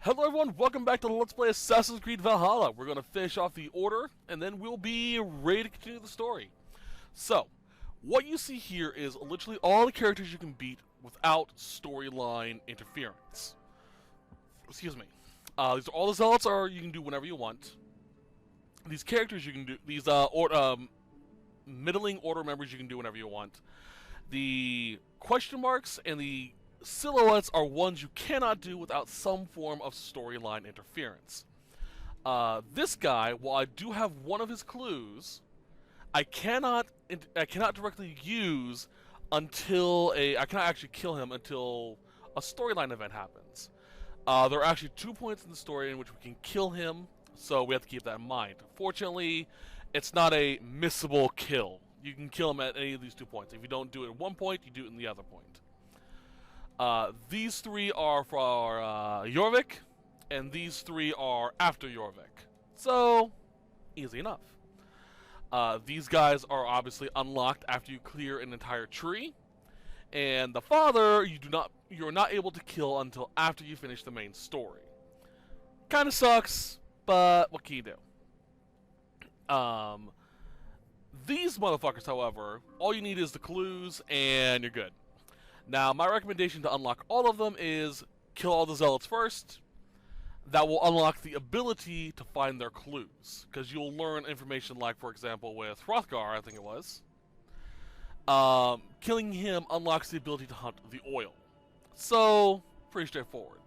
Hello everyone, welcome back to Let's Play Assassin's Creed Valhalla. We're going to finish off the order, and then we'll be ready to continue the story. So, what you see here is literally all the characters you can beat without storyline interference. Excuse me. These are all the zealots you can do whenever you want. These characters you can do, these middling order members you can do whenever you want. The question marks and the silhouettes are ones you cannot do without some form of storyline interference. This guy, while I do have one of his clues, I cannot directly use until I cannot actually kill him until a storyline event happens. There are actually 2 points in the story in which we can kill him, so we have to keep that in mind. Fortunately, it's not a missable kill. You can kill him at any of these 2 points. If you don't do it at one point, you do it in the other point. These three are for Jorvik, and these three are after Jorvik. So, easy enough. These guys are obviously unlocked after you clear an entire tree, and the father you're not able to kill until after you finish the main story. Kind of sucks, but what can you do? These motherfuckers, however, all you need is the clues, and you're good. Now, my recommendation to unlock all of them is kill all the zealots first. That will unlock the ability to find their clues, because you'll learn information like, for example, with Hrothgar, I think it was. Killing him unlocks the ability to hunt the oil. So, pretty straightforward.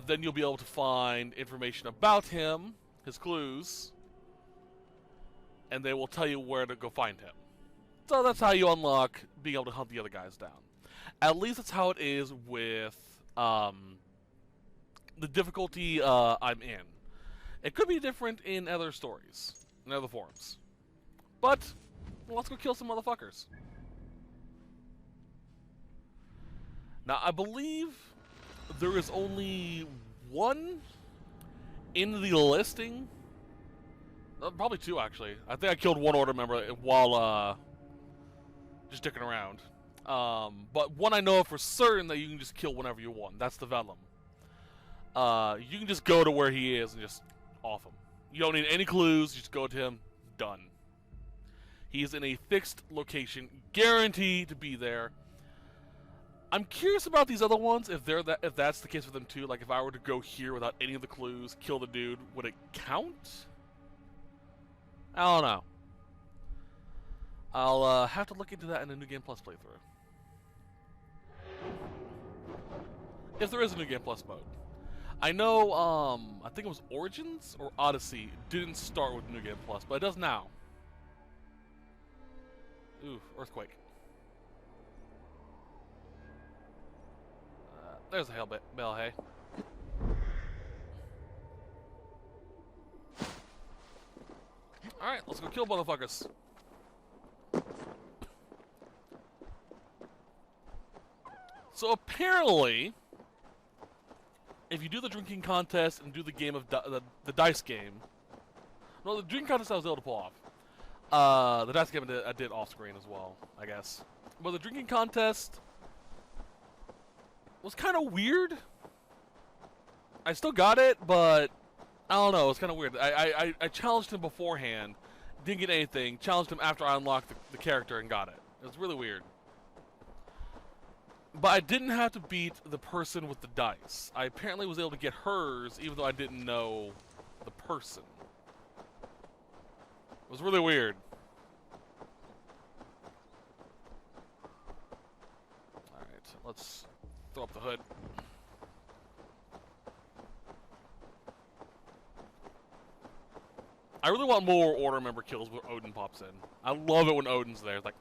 Then you'll be able to find information about him, his clues, and they will tell you where to go find him. So that's how you unlock being able to hunt the other guys down. At least that's how it is with the difficulty I'm in. It could be different in other stories, in other forms. But, well, let's go kill some motherfuckers. Now, I believe there is only one in the listing. Probably two, actually. I think I killed one order member while just dicking around. But one I know for certain that you can just kill whenever you want. That's the Vellum. You can just go to where he is and just off him. You don't need any clues. Just go to him. Done. He's in a fixed location, guaranteed to be there. I'm curious about these other ones. If that's the case for them too. Like if I were to go here without any of the clues, kill the dude, would it count? I don't know. I'll have to look into that in a New Game Plus playthrough. If there is a New Game Plus mode. I know, I think it was Origins or Odyssey didn't start with New Game Plus, but it does now. Ooh, earthquake. There's a hail bell, hey. Alright, let's go kill motherfuckers. So apparently, if you do the drinking contest and do the game of the dice game, no, the drinking contest I was able to pull off. The dice game I did off screen as well, I guess. But the drinking contest was kind of weird. I still got it, but I don't know. It's kind of weird. I challenged him beforehand, didn't get anything. Challenged him after I unlocked the character and got it. It was really weird. But I didn't have to beat the person with the dice. I apparently was able to get hers, even though I didn't know the person. It was really weird. Alright, let's throw up the hood. I really want more order member kills where Odin pops in. I love it when Odin's there. It's like,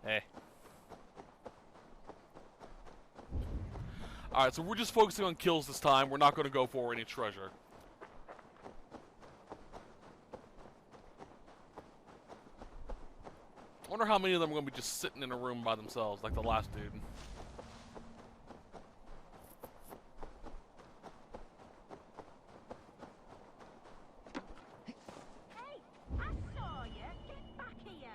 hey. Alright, so we're just focusing on kills this time. We're not going to go for any treasure. I wonder how many of them are going to be just sitting in a room by themselves, like the last dude. Hey, I saw you. Get back here.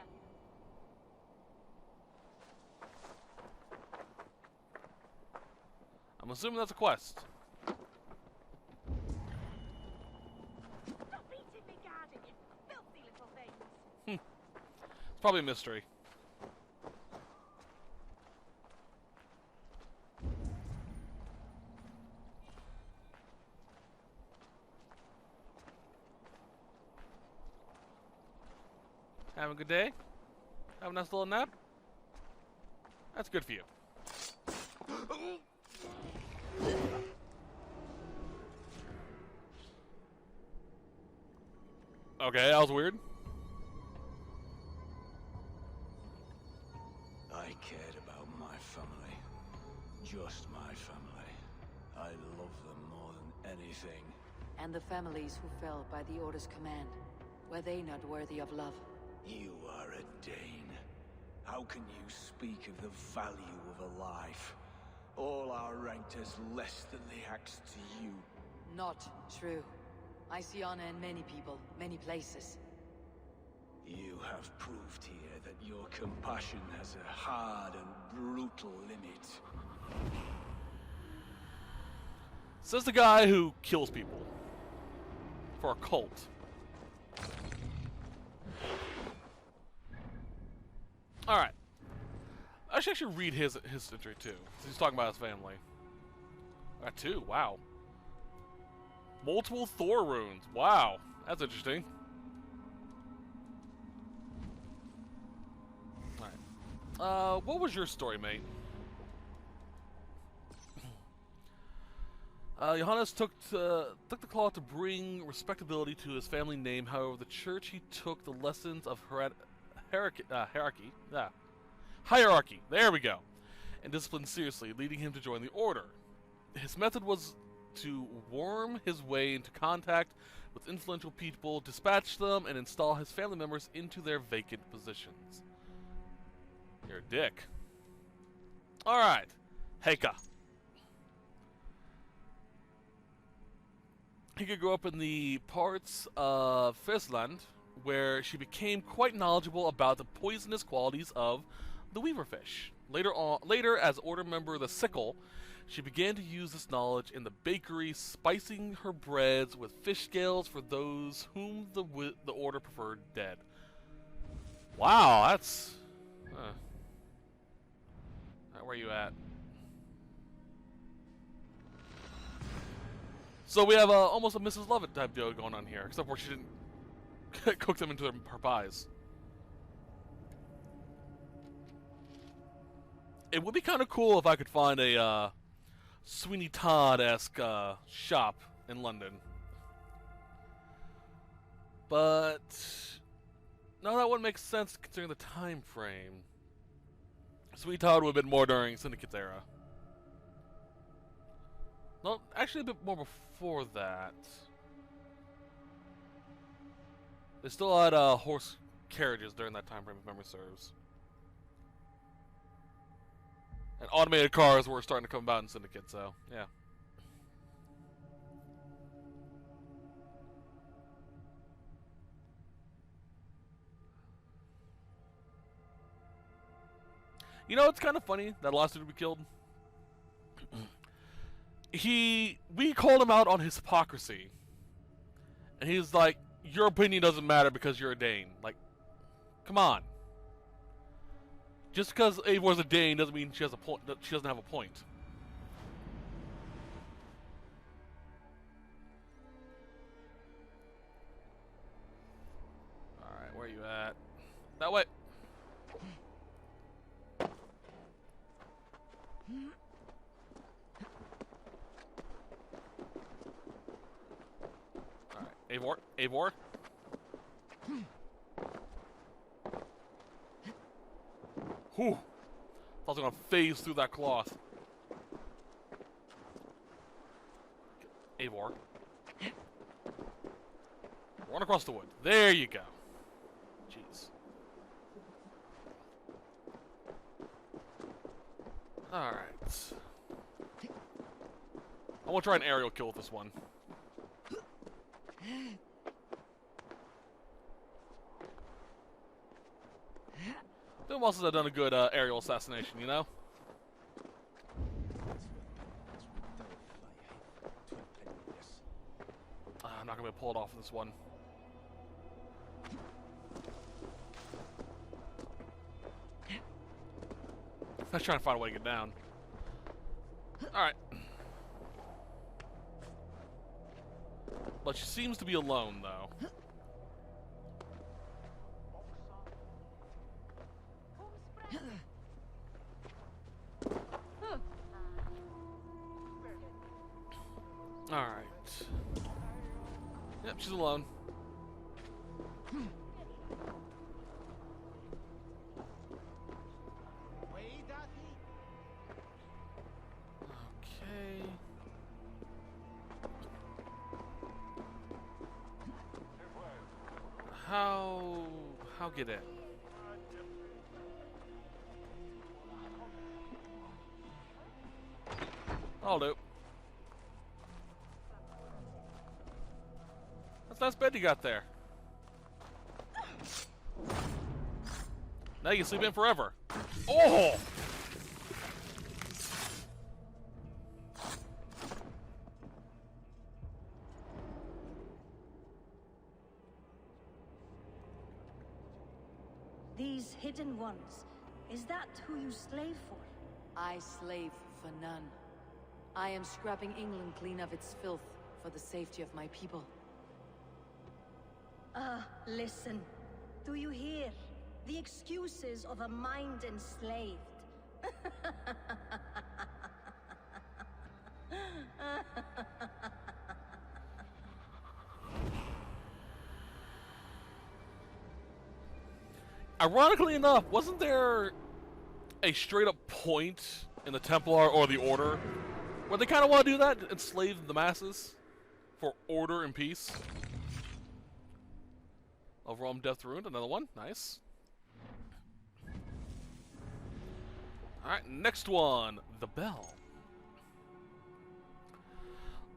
I'm assuming that's a quest. probably a mystery. Having a good day? Have a nice little nap? That's good for you. Okay, that was weird. I cared about my family. Just my family. I love them more than anything. And the families who fell by the Order's command, were they not worthy of love? You are a Dane. How can you speak of the value of a life? All are ranked as less than the axe to you. Not true. I see honor in many people, many places. You have proved here that your compassion has a hard and brutal limit. Says the guy who kills people. For a cult. Alright. I should actually read his entry too. He's talking about his family. Got two, wow. Multiple Thor runes. Wow. That's interesting. Alright. What was your story, mate? Johannes took the claw to bring respectability to his family name. However, the church he took the lessons of hierarchy. There we go. And discipline seriously, leading him to join the order. His method was to worm his way into contact with influential people, dispatch them, and install his family members into their vacant positions. You're a dick. Alright. Heika. Heika grew up in the parts of Friesland where she became quite knowledgeable about the poisonous qualities of the weaverfish. Later, as Order member of the Sickle, she began to use this knowledge in the bakery, spicing her breads with fish scales for those whom the Order preferred dead. Wow, that's... Where are you at? So we have almost a Mrs. Lovett type deal going on here, except for she didn't cook them into her pies. It would be kind of cool if I could find a Sweeney Todd-esque shop in London. But no, that wouldn't make sense considering the time frame. Sweeney Todd would have been more during Syndicate's era. No, actually a bit more before that. They still had horse carriages during that time frame, if memory serves. And automated cars were starting to come about in Syndicate, so yeah. You know, it's kind of funny that last dude to be killed. We called him out on his hypocrisy. And he's like, your opinion doesn't matter because you're a Dane. Like, come on. Just because Eivor's a Dane doesn't mean she has a point. She doesn't have a point. All right, where are you at? That way. All right, Eivor. Whew. I was gonna phase through that cloth. Eivor. Run across the wood. There you go. Jeez. Alright. I want to try an aerial kill with this one. Who else has done a good aerial assassination, you know? I'm not going to be able to pull it off with this one. I was trying to find a way to get down. Alright. But she seems to be alone, though. Alright. Yep, she's alone. Okay. How get in? I'll do. That's a nice bed you got there. Now you can sleep in forever. Oh! These hidden ones, is that who you slave for? I slave for none. I am scrubbing England clean of its filth for the safety of my people. Listen. Do you hear? The excuses of a mind enslaved. Ironically enough, wasn't there a straight up point in the Templar or the Order where they kind of want to do that, enslave the masses for order and peace? Overwhelmed, Death Ruined, another one, nice. Alright, next one, the Bell.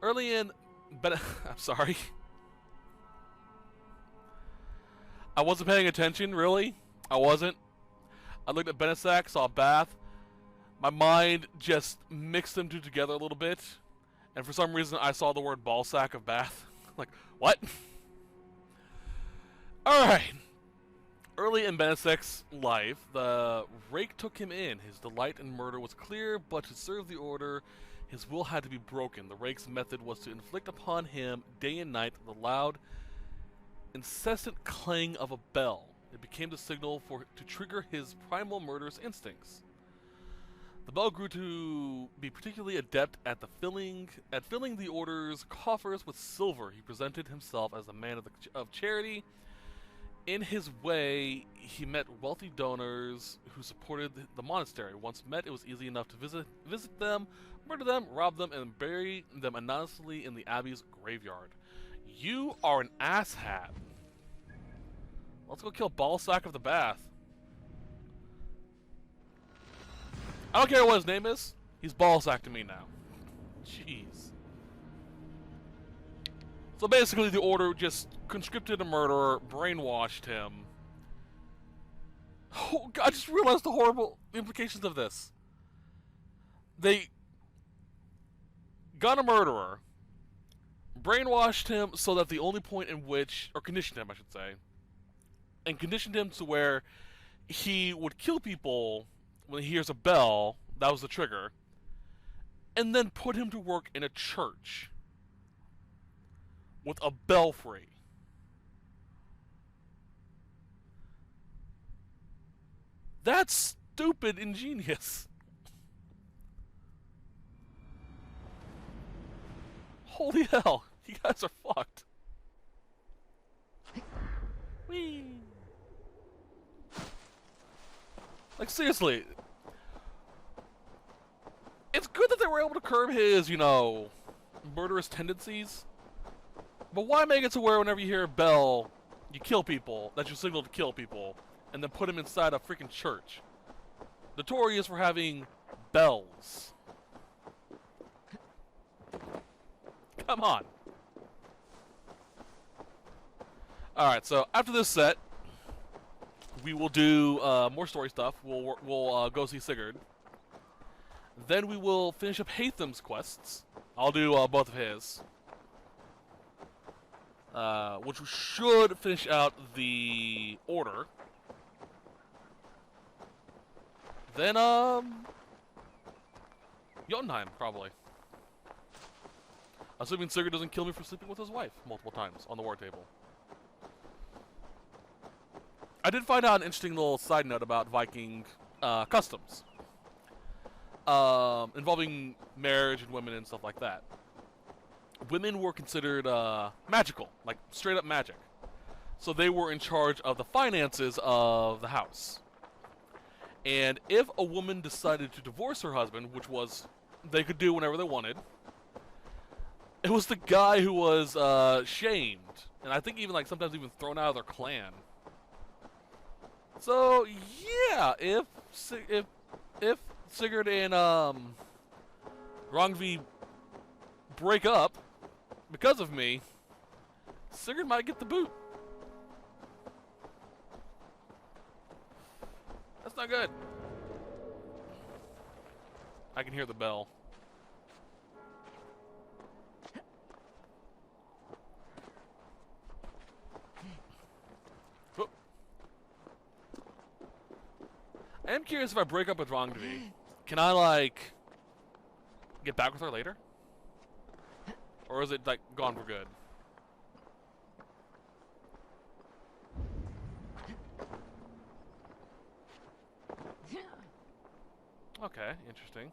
Early in, I'm sorry. I wasn't paying attention, really. I wasn't. I looked at Benesac, saw Bath. My mind just mixed them two together a little bit. And for some reason, I saw the word ballsack of Bath. Like, what? Alright. Early in Benesac's life, the rake took him in. His delight in murder was clear, but to serve the order, his will had to be broken. The rake's method was to inflict upon him, day and night, the loud, incessant clang of a bell. It became the signal to trigger his primal murderous instincts. The bell grew to be particularly adept at filling the order's coffers with silver. He presented himself as a man of charity. In his way, he met wealthy donors who supported the monastery. Once met, it was easy enough to visit them, murder them, rob them, and bury them anonymously in the abbey's graveyard. You are an asshat. Let's go kill Ballsack of the Bath. I don't care what his name is. He's Ballsack to me now. Jeez. So basically the Order just conscripted a murderer, brainwashed him. Oh God, I just realized the horrible implications of this. They got a murderer, brainwashed him so that the only point in which, or conditioned him I should say, and conditioned him to where he would kill people when he hears a bell, that was the trigger, and then put him to work in a church with a belfry. That's stupid ingenious. Holy hell, you guys are fucked. Whee! Like, seriously. It's good that they were able to curb his, murderous tendencies. But why make it to where whenever you hear a bell, you kill people, that's your signal to kill people, and then put them inside a freaking church? Notorious for having bells. Come on. Alright, so after this set, we will do more story stuff. We'll go see Sigurd. Then we will finish up Hatham's quests. I'll do both of his. Which should finish out the Order. Then, Jotunheim, probably. Assuming Sigurd doesn't kill me for sleeping with his wife multiple times on the war table. I did find out an interesting little side note about Viking customs. Involving marriage and women and stuff like that. Women were considered magical, like straight up magic. So they were in charge of the finances of the house. And if a woman decided to divorce her husband, which was they could do whenever they wanted, it was the guy who was shamed, and I think even like sometimes even thrown out of their clan. So yeah, if Sigurd and Rangvi break up because of me, Sigurd might get the boot. That's not good. I can hear the bell. Whoop. I am curious if I break up with Rangvi, can I like get back with her later? Or is it like gone for good? Okay, interesting.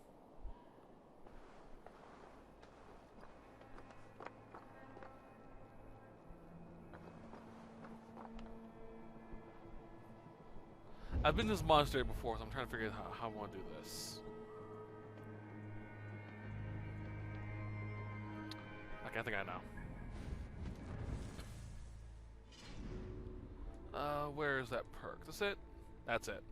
I've been to this monastery before, so I'm trying to figure out how I want to do this. Okay, I think I know. Where is that perk? That's it? That's it.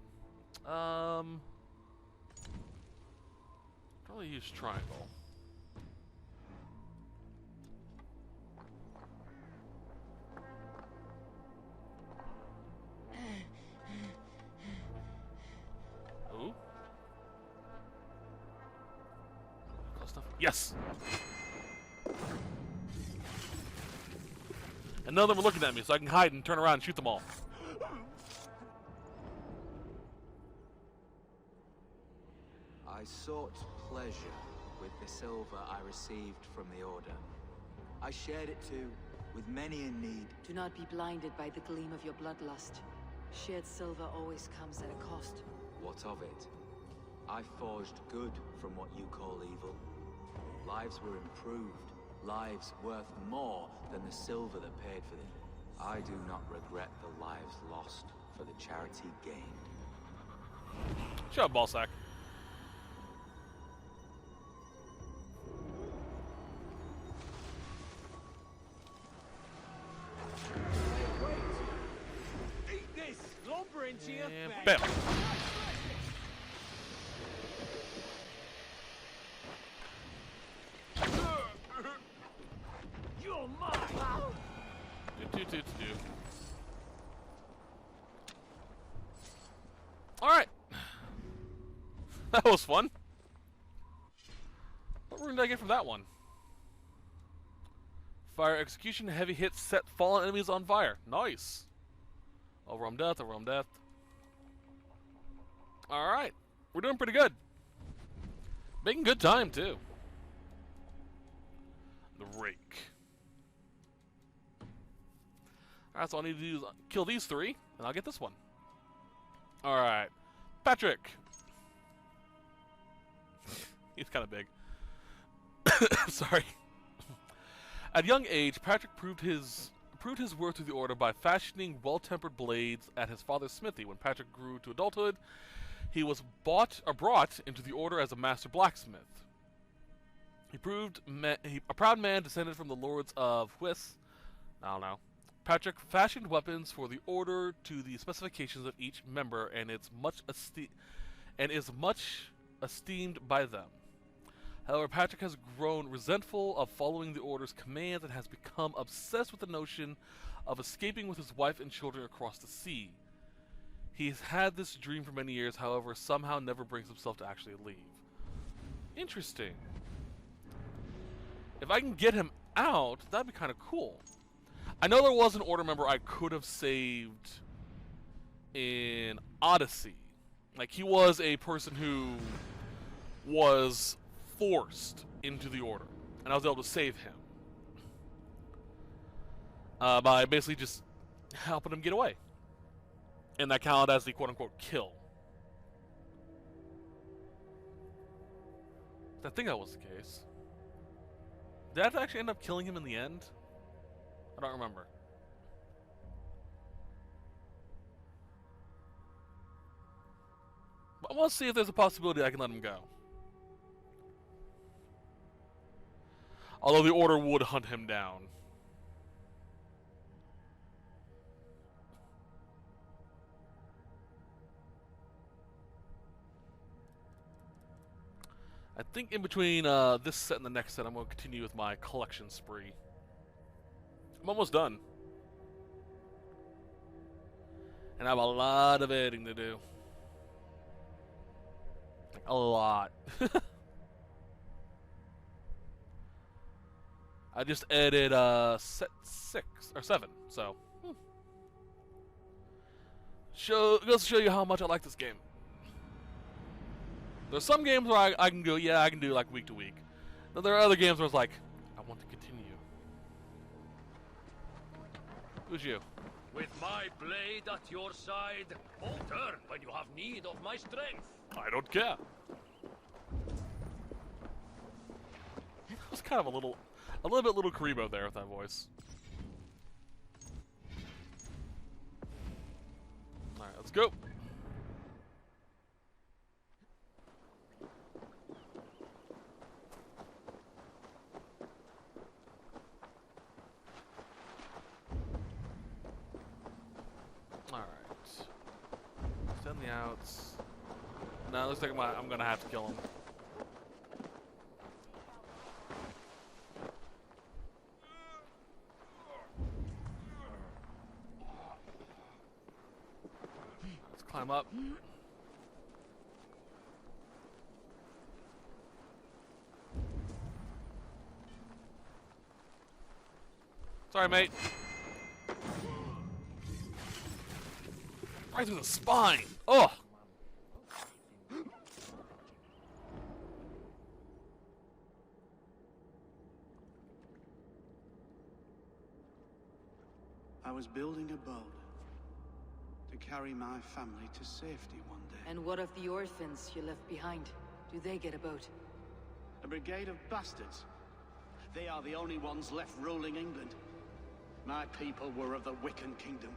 Probably use triangle. Ooh. Close enough. Yes! And none of them are looking at me, so I can hide and turn around and shoot them all. I sought pleasure with the silver I received from the Order. I shared it too, with many in need. Do not be blinded by the gleam of your bloodlust. Shared silver always comes at a cost. What of it? I forged good from what you call evil. Lives were improved, lives worth more than the silver that paid for them. I do not regret the lives lost for the charity gained. Shut up, ballsack. Eat this! Lumber into your And face! bam. You're mine! Do. Alright. That was fun. What rune did I get from that one? Fire execution, heavy hits, set fallen enemies on fire. Nice. Overwhelmed death, overwhelmed death. Alright. We're doing pretty good. Making good time, too. The rake. Alright, so all I need to do is kill these three, and I'll get this one. Alright. Patrick! He's kind of big. Sorry. At young age, Patrick proved his worth to the Order by fashioning well-tempered blades at his father's smithy. When Patrick grew to adulthood, he was brought into the Order as a master blacksmith. He proved a proud man descended from the lords of Hwis. I don't know. Patrick fashioned weapons for the Order to the specifications of each member, and is much esteemed by them. However, Patrick has grown resentful of following the Order's commands and has become obsessed with the notion of escaping with his wife and children across the sea. He's had this dream for many years, however, somehow never brings himself to actually leave. Interesting. If I can get him out, that'd be kind of cool. I know there was an Order member I could have saved in Odyssey, Like, he was a person who was forced into the Order, and I was able to save him by basically just helping him get away. And that counted as the quote-unquote kill. I think that was the case. Did I actually end up killing him in the end? I don't remember. But I want to see if there's a possibility I can let him go. Although the Order would hunt him down. I think in between this set and the next set, I'm going to continue with my collection spree. I'm almost done. And I have a lot of editing to do. Like, a lot. I just edited set 6 or 7, so goes to show you how much I like this game. There's some games where I can go, yeah, I can do like week to week. Then there are other games where it's like, I want to continue. Who's you? With my blade at your side, falter when you have need of my strength. I don't care. It was kind of a little bit little Karibo there with that voice. All right, let's go. Send the outs. No, looks like I'm gonna have to kill him. Let's climb up. Sorry, mate. Right through the spine. Oh. I was building a boat to carry my family to safety one day. And what of the orphans you left behind? Do they get a boat? A brigade of bastards. They are the only ones left ruling England. My people were of the Wiccan kingdom.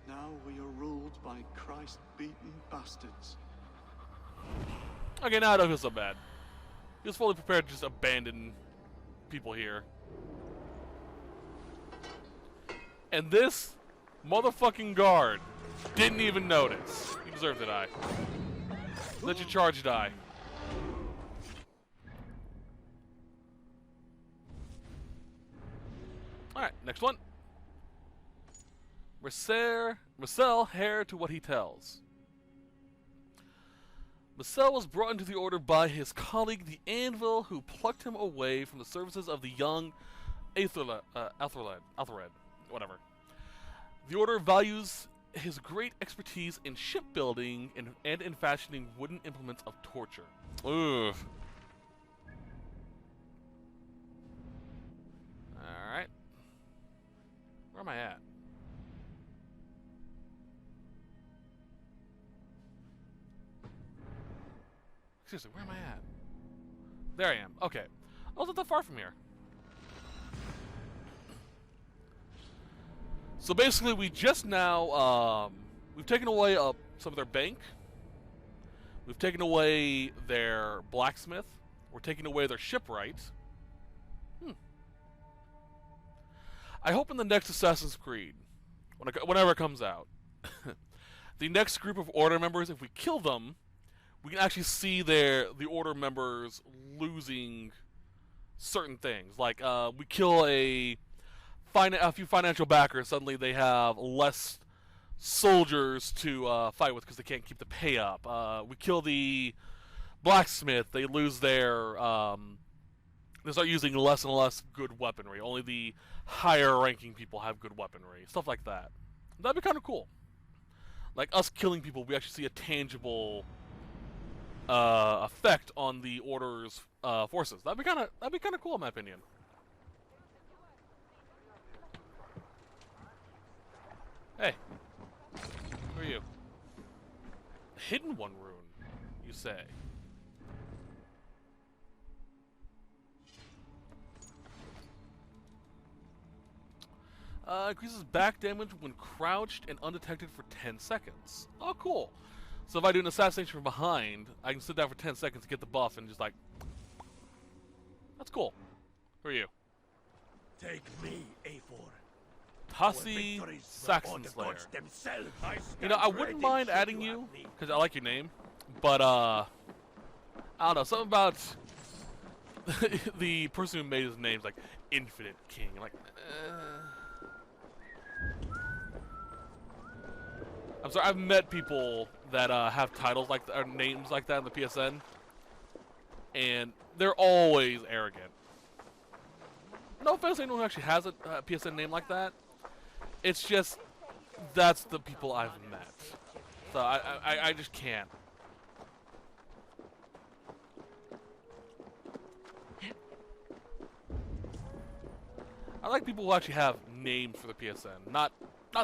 Now we are ruled by Christ-beaten bastards. Okay, now I don't feel so bad. He was fully prepared to just abandon people here. And this motherfucking guard didn't even notice. He deserved to die. Let your charge die. Alright, next one. Marcel, heir to what he tells. Marcel was brought into the Order by his colleague, the Anvil, who plucked him away from the services of the young Athelred, whatever. The Order values his great expertise in shipbuilding and in fashioning wooden implements of torture. Ugh. Alright. Where am I at? Seriously, where am I at? There I am. Okay. I wasn't that far from here. So basically, we just now, we've taken away some of their bank. We've taken away their blacksmith. We're taking away their shipwright. I hope in the next Assassin's Creed, whenever it comes out, the next group of Order members, if we kill them, we can actually see the Order members losing certain things. Like, we kill a few financial backers, suddenly they have less soldiers to fight with because they can't keep the pay up. We kill the blacksmith, they lose their... they start using less and less good weaponry. Only the higher ranking people have good weaponry. Stuff like that. That'd be kind of cool. like us killing people, we actually see a tangible effect on the Order's forces. That'd be kind of cool in my opinion. Hey, who are you? Hidden One rune, you say? Increases back damage when crouched and undetected for 10 seconds. Oh, cool. So if I do an assassination from behind, I can sit down for 10 seconds to get the buff and just like... That's cool. Who are you? Take me, Eivor. Tassi Saxon Slayer. You know, I wouldn't mind adding you, because I like your name, but, I don't know, something about the person who made his name's like, Infinite King. I'm like, I'm sorry, I've met people that have titles like or names like that in the PSN, and they're always arrogant. No offense to anyone who actually has a PSN name like that. It's just that's the people I've met, so I just can't. I like people who actually have names for the PSN, not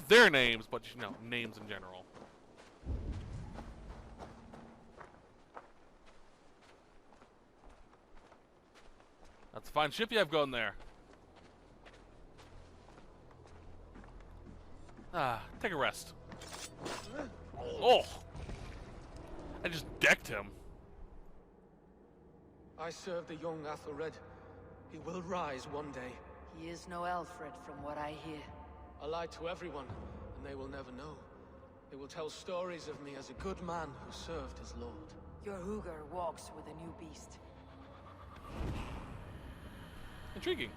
their names, but you know, names in general. That's a fine ship you have going there. Take a rest. Oh! I just decked him. I serve the young Athelred. He will rise one day. He is no Alfred, from what I hear. I lied to everyone, and they will never know. They will tell stories of me as a good man who served his lord. Your Hugr walks with a new beast. Intriguing.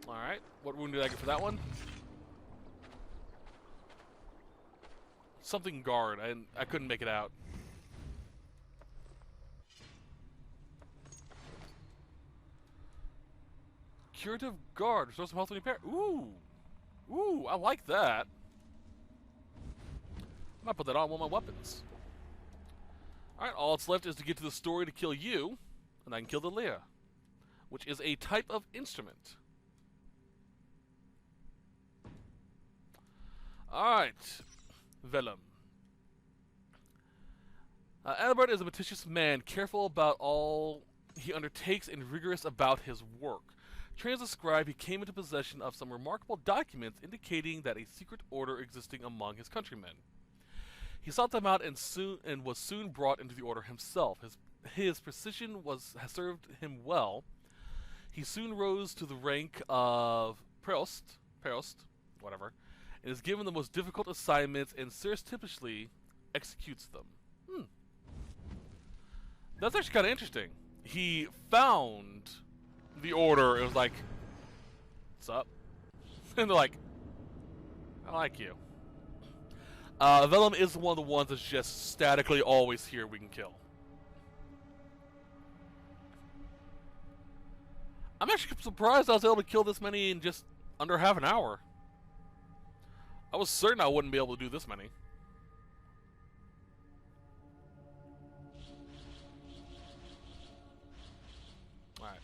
Alright, what wound did I get for that one? Something guard, I couldn't make it out. Curative guard, restore some health when you pair. Ooh! Ooh, I like that. I might put that on one of my weapons. Alright, all that's left is to get to the story to kill you, and I can kill the Leia, which is a type of instrument. Alright, Vellum. Adalbert is a meticulous man, careful about all he undertakes and rigorous about his work. Trained as a scribe, he came into possession of some remarkable documents indicating that a secret order existing among his countrymen. He sought them out and was soon brought into the order himself. His precision has served him well. He soon rose to the rank of Prost, whatever, and is given the most difficult assignments and surreptitiously executes them. That's actually kind of interesting. He found the order. It was like, what's up? And they're like, I like you. Vellum is one of the ones that's just statically always here we can kill. I'm actually surprised I was able to kill this many in just under half an hour. I was certain I wouldn't be able to do this many. Alright.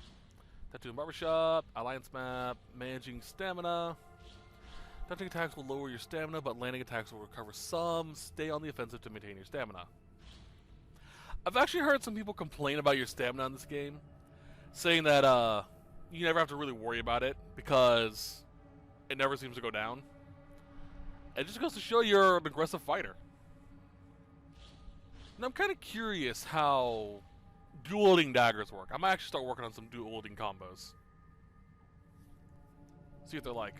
Tattoo Barbershop, Alliance Map, Managing Stamina. Touching attacks will lower your stamina, but landing attacks will recover some. Stay on the offensive to maintain your stamina. I've actually heard some people complain about your stamina in this game, saying that you never have to really worry about it because it never seems to go down. It just goes to show you're an aggressive fighter. And I'm kind of curious how dual-wielding daggers work. I might actually start working on some dual-wielding combos. See what they're like.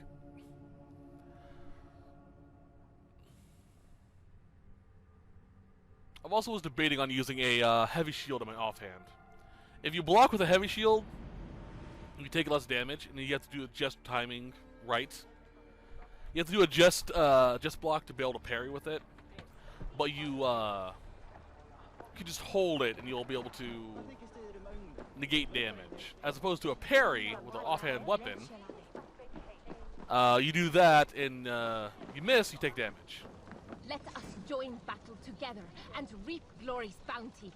I also was debating on using a heavy shield in my offhand. If you block with a heavy shield, you take less damage, and you have to do just timing right. You have to do a just block to be able to parry with it, but you can just hold it, and you'll be able to negate damage, as opposed to a parry with an offhand weapon. You do that, and you miss, you take damage. Let us join battle together and reap glory's bounty.